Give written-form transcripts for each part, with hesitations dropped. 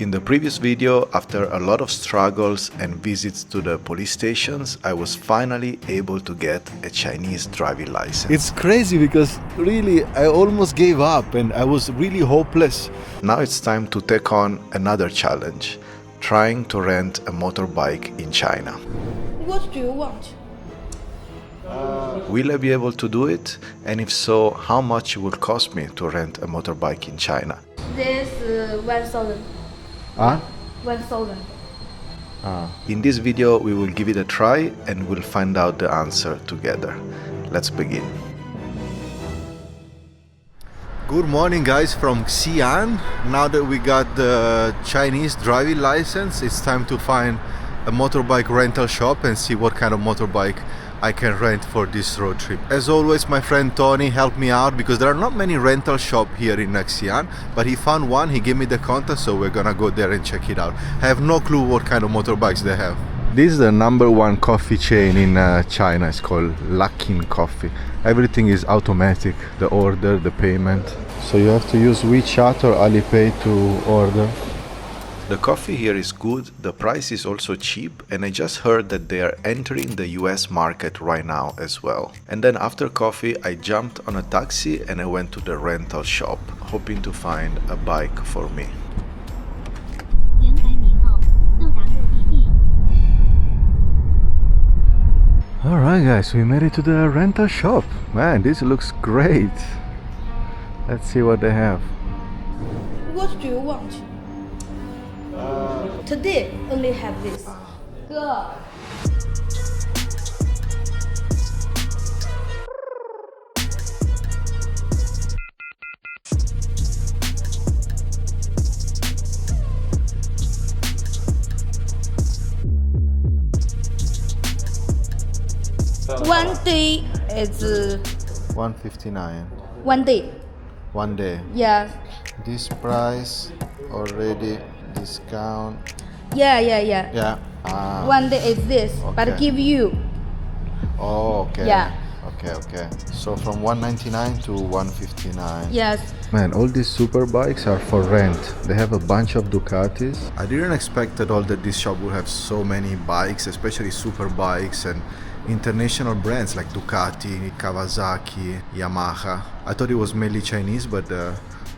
In the previous video, after a lot of struggles and visits to the police stations, I was finally able to get a Chinese driving license. It's crazy because really I almost gave up and I was really hopeless. Now it's time to take on another challenge, trying to rent a motorbike in China. What do you want? Will I be able to do it? And if so, how much it will cost me to rent a motorbike in China? This 1,000. 1,000. In this video, we will give it a try and we'll find out the answer together. Let's begin. Good morning guys from Xi'an. Now that we got the Chinese driving license, it's time to find a motorbike rental shop and see what kind of motorbike I can rent for this road trip. As always, my friend Tony helped me out because there are not many rental shops here in Xi'an, but he found one, he gave me the contact, so we're gonna go there and check it out. I have no clue what kind of motorbikes they have. This is the #1 coffee chain in China. It's called Lakin Coffee. Everything is automatic, the order, the payment. So you have to use WeChat or Alipay to order. The coffee here is good, the price is also cheap, and I just heard that they are entering the US market right now as well. And then after coffee, I jumped on a taxi and I went to the rental shop, hoping to find a bike for me. Alright guys, we made it to the rental shop. Man, this looks great. Let's see what they have. What do you want? Today only have this. Girl. One day is 159. 1 day. 1 day. Yeah. This price already discount. Yeah. Yeah. 1 day is this, but Okay. give you. Oh, okay. Yeah. Okay. So from 199 to 159. Yes. Man, all these super bikes are for rent. They have a bunch of Ducatis. I didn't expect at all that this shop would have so many bikes, especially super bikes and international brands like Ducati, Kawasaki, Yamaha. I thought it was mainly Chinese, but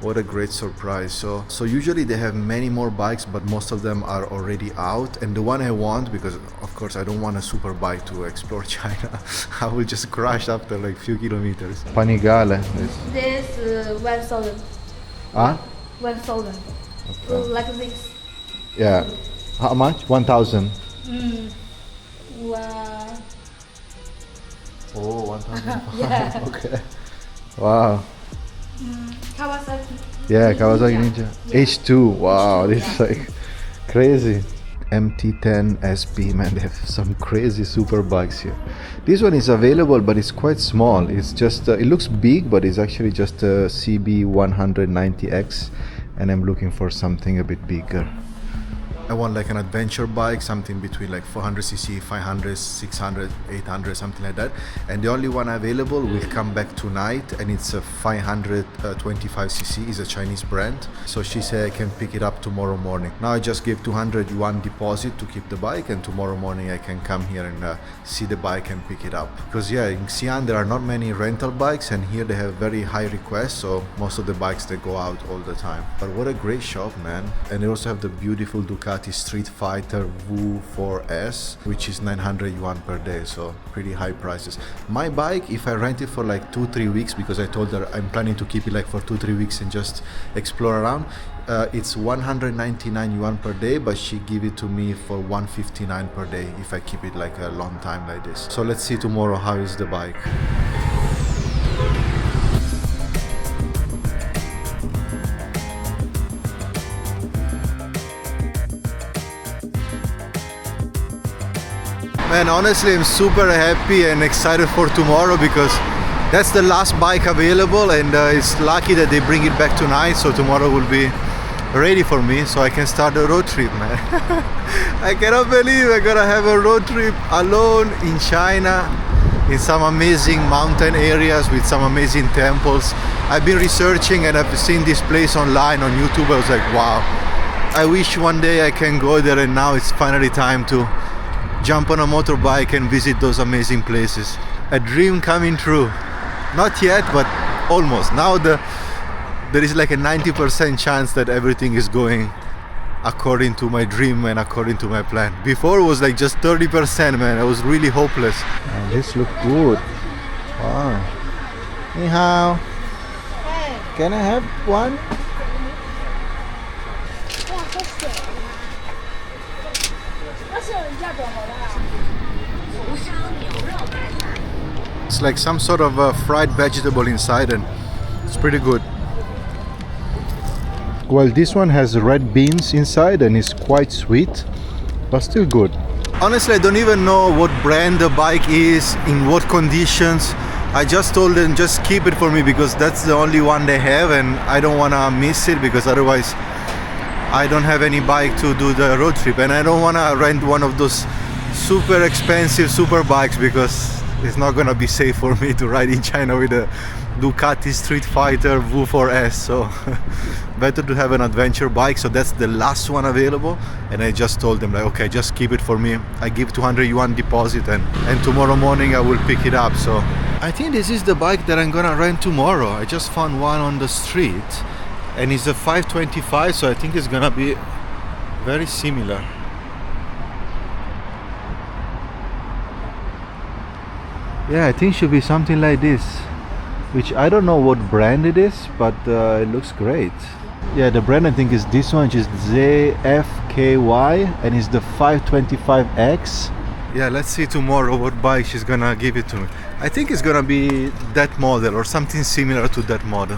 what a great surprise. So usually they have many more bikes, but most of them are already out. And the one I want, because of course I don't want a super bike to explore China, I will just crash after like few kilometers. Panigale. This 1,000. 1,000. Like this. Yeah. How much? 1,000. Wow. Oh, 1,000. Yeah. Okay. Wow. Kawasaki. Yeah, Kawasaki Ninja. H2. Wow, this is like crazy. MT10 SP, man, they have some crazy super bikes here. This one is available, but it's quite small. It's just, it looks big, but it's actually just a CB190X, and I'm looking for something a bit bigger. I want like an adventure bike, something between like 400cc, 500, 600, 800, something like that. And the only one available will come back tonight, and it's a 525cc, is a Chinese brand. So she said I can pick it up tomorrow morning. Now I just gave 200 yuan deposit to keep the bike, and tomorrow morning I can come here and see the bike and pick it up. Because yeah, in Xi'an there are not many rental bikes, and here they have very high requests, so most of the bikes they go out all the time. But what a great shop, man. And they also have the beautiful Ducati Street Fighter Wu 4S, which is 900 yuan per day, so pretty high prices. My bike, if I rent it for like 2-3 weeks, because I told her I'm planning to keep it like for 2-3 weeks and just explore around, it's 199 yuan per day, but she give it to me for 159 per day if I keep it like a long time like this. So let's see tomorrow how is the bike. Man, honestly, I'm super happy and excited for tomorrow because that's the last bike available, and it's lucky that they bring it back tonight, so tomorrow will be ready for me so I can start the road trip, man. I cannot believe I'm gonna have a road trip alone in China, in some amazing mountain areas with some amazing temples. I've been researching and I've seen this place online on YouTube. I was like, wow, I wish one day I can go there, and now it's finally time to jump on a motorbike and visit those amazing places. A dream coming true. Not yet, but almost. Now there is like a 90% chance that everything is going according to my dream and according to my plan. Before it was like just 30%, man. I was really hopeless. Oh, this looks good. Wow. Ni hao. Can I have one? It's like some sort of fried vegetable inside, and it's pretty good. Well, this one has red beans inside and it's quite sweet, but still good. Honestly, I don't even know what brand the bike is, in what conditions. I just told them just keep it for me because that's the only one they have, and I don't want to miss it because otherwise I don't have any bike to do the road trip, and I don't want to rent one of those super expensive super bikes because it's not gonna be safe for me to ride in China with a Ducati Street Fighter V4S. So better to have an adventure bike. So that's the last one available, and I just told them like, okay, just keep it for me. I give 200 yuan deposit, and tomorrow morning I will pick it up. So I think this is the bike that I'm gonna rent tomorrow. I just found one on the street and it's a 525, so I think it's gonna be very similar. Yeah, I think it should be something like this, which I don't know what brand it is, but it looks great. Yeah, the brand I think is this one, which is ZFKY, and it's the 525X. Yeah, let's see tomorrow what bike she's gonna give it to me. I think it's gonna be that model or something similar to that model,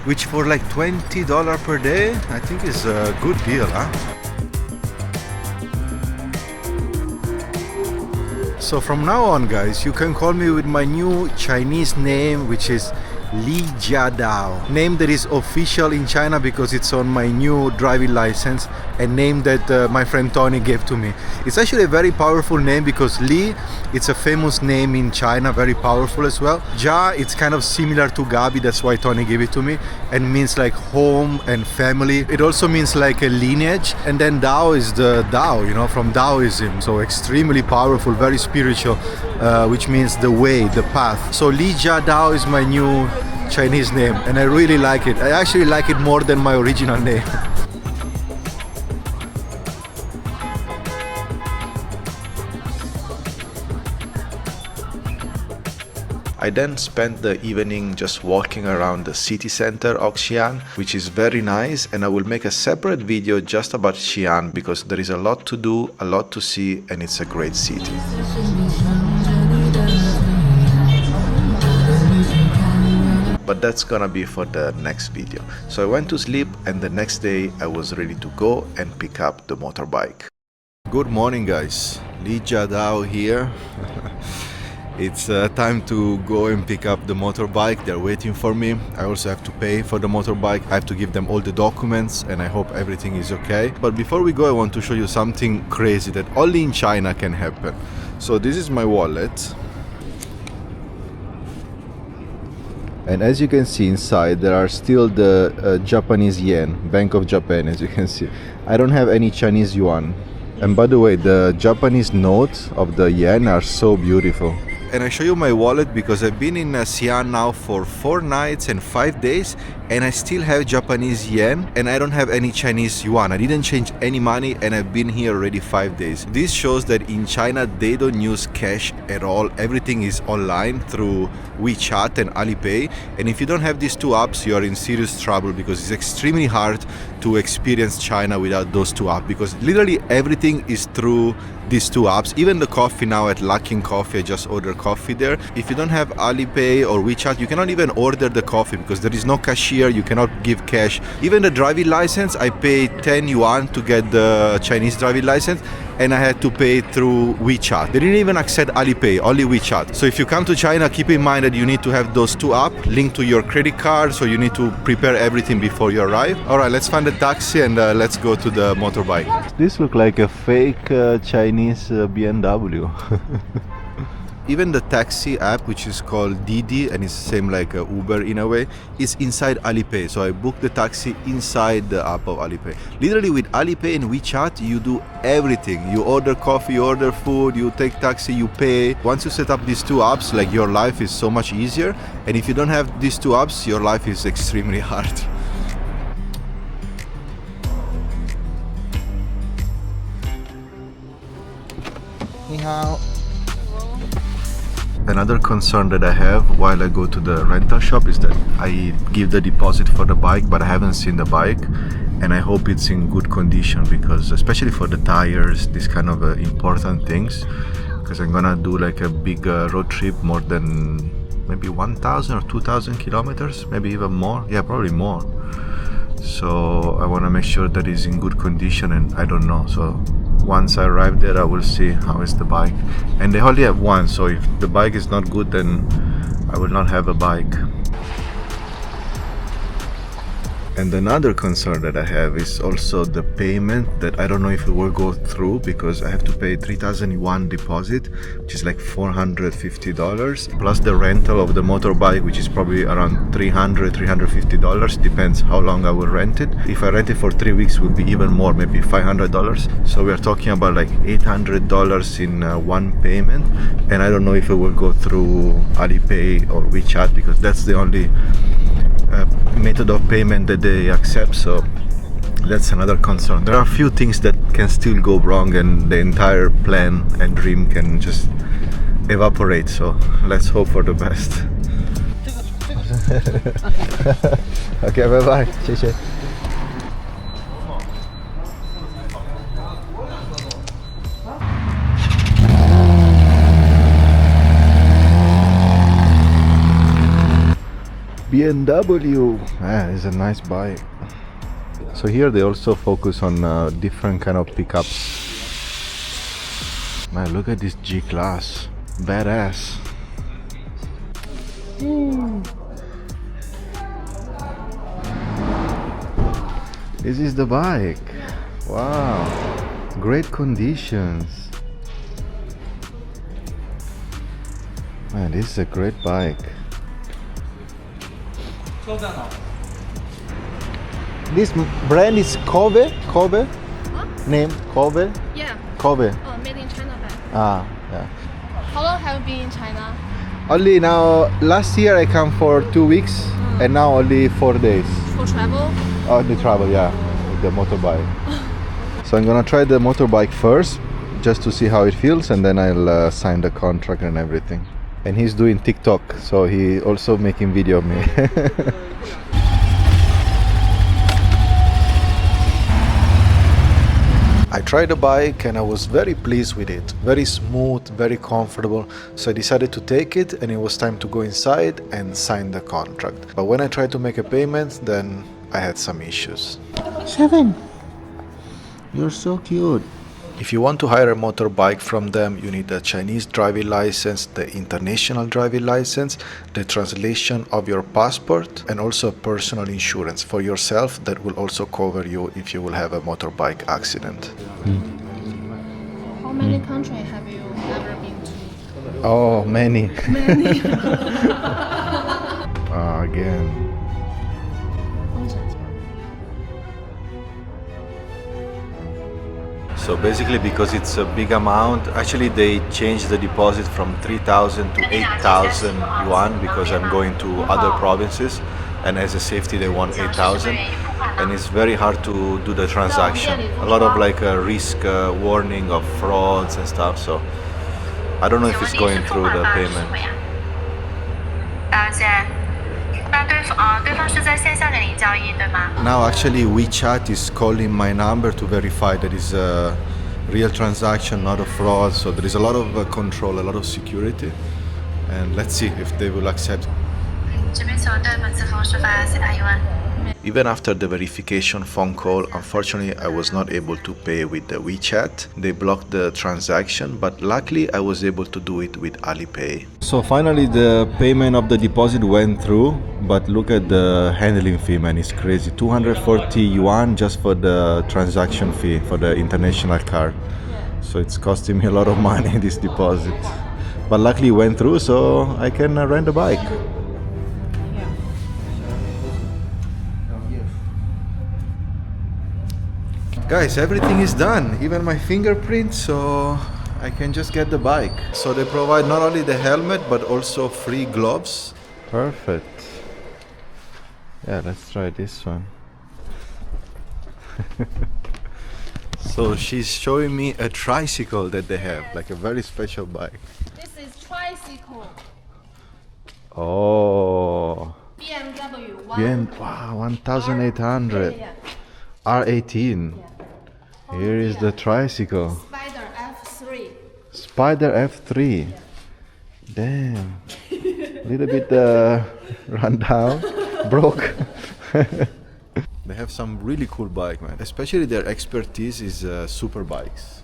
which for like $20 per day, I think is a good deal, huh? So from now on, guys, you can call me with my new Chinese name, which is Li Jiadao. Name that is official in China because it's on my new driving license, and name that my friend Tony gave to me. It's actually a very powerful name because Li, it's a famous name in China, very powerful as well. Jia, it's kind of similar to Gabi, that's why Tony gave it to me, and means like home and family. It also means like a lineage. And then Dao is the Dao, you know, from Taoism. So extremely powerful, very spiritual, which means the way, the path. So Li Jiadao is my new Chinese name, and I really like it. I actually like it more than my original name. I then spent the evening just walking around the city center of Xi'an, which is very nice, and I will make a separate video just about Xi'an because there is a lot to do, a lot to see, and it's a great city. But that's gonna be for the next video. So I went to sleep, and the next day I was ready to go and pick up the motorbike. Good morning, guys. Li Jiadao here. It's time to go and pick up the motorbike. They're waiting for me. I also have to pay for the motorbike. I have to give them all the documents, and I hope everything is okay. But before we go, I want to show you something crazy that only in China can happen. So this is my wallet. And as you can see inside, there are still the Japanese yen, Bank of Japan, as you can see. I don't have any Chinese yuan. And by the way, the Japanese notes of the yen are so beautiful. And I show you my wallet because I've been in Xi'an now for 4 nights and 5 days, and I still have Japanese yen, and I don't have any Chinese yuan. I didn't change any money, and I've been here already 5 days. This shows that in China they don't use cash at all. Everything is online through WeChat and Alipay, and if you don't have these two apps, you are in serious trouble because it's extremely hard to experience China without those two apps, because literally everything is through these two apps. Even the coffee now at Lakin Coffee, I just ordered coffee there. If you don't have Alipay or WeChat, you cannot even order the coffee because there is no cashier, you cannot give cash. Even the driving license, I paid 10 yuan to get the Chinese driving license, and I had to pay through WeChat. They didn't even accept Alipay, only WeChat. So if you come to China, keep in mind that you need to have those two apps linked to your credit card, so you need to prepare everything before you arrive. Alright, let's find a taxi and let's go to the motorbike. This looks like a fake Chinese BMW. Even the taxi app, which is called Didi, and it's the same like Uber in a way, is inside Alipay. So I booked the taxi inside the app of Alipay. Literally with Alipay and WeChat, you do everything. You order coffee, you order food, you take taxi, you pay. Once you set up these two apps, like your life is so much easier. And if you don't have these two apps, your life is extremely hard. 你好。 Another concern that I have while I go to the rental shop is that I give the deposit for the bike, but I haven't seen the bike, and I hope it's in good condition, because especially for the tires, these kind of important things, because I'm gonna do like a big road trip, more than maybe 1,000 or 2,000 kilometers, maybe even more. Yeah, probably more. So I want to make sure that it's in good condition, and I don't know. So once I arrive there, I will see how is the bike. And they only have one, so if the bike is not good, then I will not have a bike. And another concern that I have is also the payment, that I don't know if it will go through, because I have to pay 3,000 yuan deposit, which is like $450, plus the rental of the motorbike, which is probably around $350, depends how long I will rent it. If I rent it for 3 weeks, it will be even more, maybe $500. So we are talking about like $800 in one payment, and I don't know if it will go through Alipay or WeChat, because that's the only method of payment that they accept. So that's another concern. There are a few things that can still go wrong, and the entire plan and dream can just evaporate. So let's hope for the best. Okay, bye bye. 谢谢. BMW, it's a nice bike. So here they also focus on different kind of pickups. Man, look at this G-Class, badass. This is the bike. Wow, great conditions. Man, this is a great bike. This brand is Kobe? Kobe? Huh? Name Kobe? Yeah. Kobe. Oh, made in China bag. Ah, yeah. How long have you been in China? Only now, last year I come for 2 weeks, and now only 4 days. For travel? Only travel, yeah, with the motorbike. So I'm gonna try the motorbike first, just to see how it feels, and then I'll sign the contract and everything. And he's doing TikTok, so he also making video of me. I tried the bike and I was very pleased with it. Very smooth, very comfortable. So I decided to take it, and it was time to go inside and sign the contract. But when I tried to make a payment, then I had some issues. 7. You're so cute. If you want to hire a motorbike from them, you need a Chinese driving license, the international driving license, the translation of your passport, and also personal insurance for yourself that will also cover you if you will have a motorbike accident. How many countries have you ever been to? Oh, many. Many. Again. So basically, because it's a big amount, actually they changed the deposit from 3,000 to 8,000 yuan, because I'm going to other provinces, and as a safety they want 8,000, and it's very hard to do the transaction. A lot of like a risk warning of frauds and stuff, so I don't know if it's going through the payment. Now actually WeChat is calling my number to verify that it's a real transaction, not a fraud. So there is a lot of control, a lot of security, and let's see if they will accept. Even after the verification phone call, unfortunately I was not able to pay with the WeChat. They blocked the transaction, but luckily I was able to do it with Alipay. So finally the payment of the deposit went through, but look at the handling fee, man, it's crazy. 240 yuan just for the transaction fee for the international card. So it's costing me a lot of money, this deposit. But luckily it went through, so I can rent a bike. Guys, everything is done, even my fingerprint, so I can just get the bike. So they provide not only the helmet, but also free gloves. Perfect. Yeah, let's try this one. So she's showing me a tricycle that they have, like a very special bike. This is tricycle. Oh, BMW. wow, 1800. Yeah. R18. Here is the tricycle. Spider F3. Spider F3. Damn. Little bit run down, broke. They have some really cool bike, man. Especially their expertise is super bikes.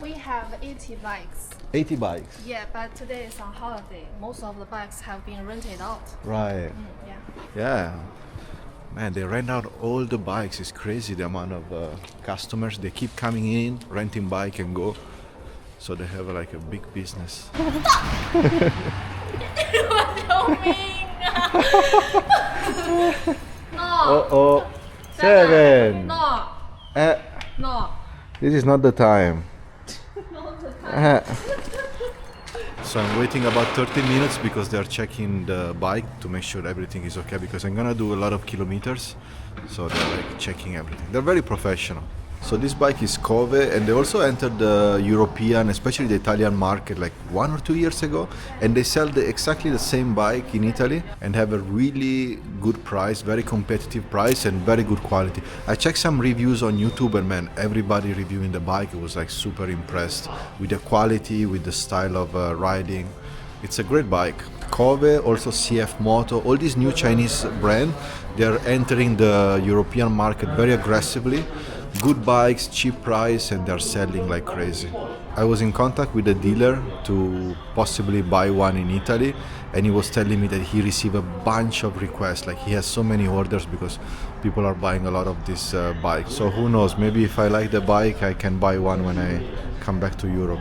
We have 80 bikes. 80 bikes. Yeah, but today is on holiday. Most of the bikes have been rented out. Right. Yeah. Yeah. Man, they rent out all the bikes. It's crazy the amount of customers. They keep coming in, renting bike and go. So they have like a big business. What do you mean? No. Oh, 7. No. Eh, No. this is not the time. Not the time. So I'm waiting about 30 minutes because they're checking the bike to make sure everything is okay, because I'm gonna do a lot of kilometers, so they're like checking everything. They're very professional. So this bike is Cove, and they also entered the European, especially the Italian market like 1 or 2 years ago, and they sell exactly the same bike in Italy and have a really good price, very competitive price and very good quality. I checked some reviews on YouTube, and man, everybody reviewing the bike was like super impressed with the quality, with the style of riding. It's a great bike. Cove, also CF Moto, all these new Chinese brands, they're entering the European market very aggressively. Good bikes, cheap price, and they're selling like crazy. I was in contact with a dealer to possibly buy one in Italy, and he was telling me that he received a bunch of requests. Like he has so many orders because people are buying a lot of this bike. So who knows, maybe if I like the bike, I can buy one when I come back to Europe.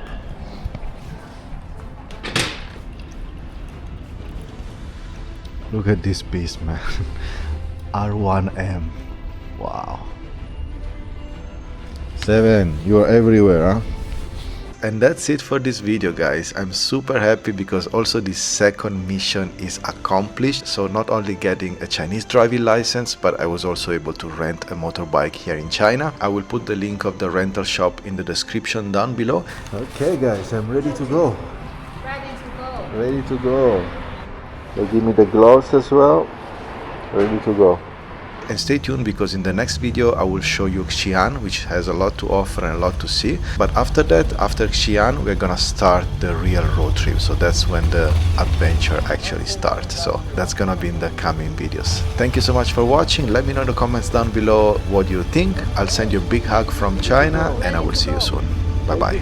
Look at this beast, man. R1M. Wow. 7, you are everywhere, huh? And that's it for this video, guys. I'm super happy because also the second mission is accomplished. So not only getting a Chinese driving license, but I was also able to rent a motorbike here in China. I will put the link of the rental shop in the description down below. Okay, guys, I'm ready to go. Ready to go. Ready to go. They give me the gloves as well. Ready to go. And stay tuned because in the next video I will show you Xi'an, which has a lot to offer and a lot to see. But after that, after Xi'an, we're gonna start the real road trip. So that's when the adventure actually starts. So that's gonna be in the coming videos. Thank you so much for watching. Let me know in the comments down below what you think. I'll send you a big hug from China, and I will see you soon. Bye bye.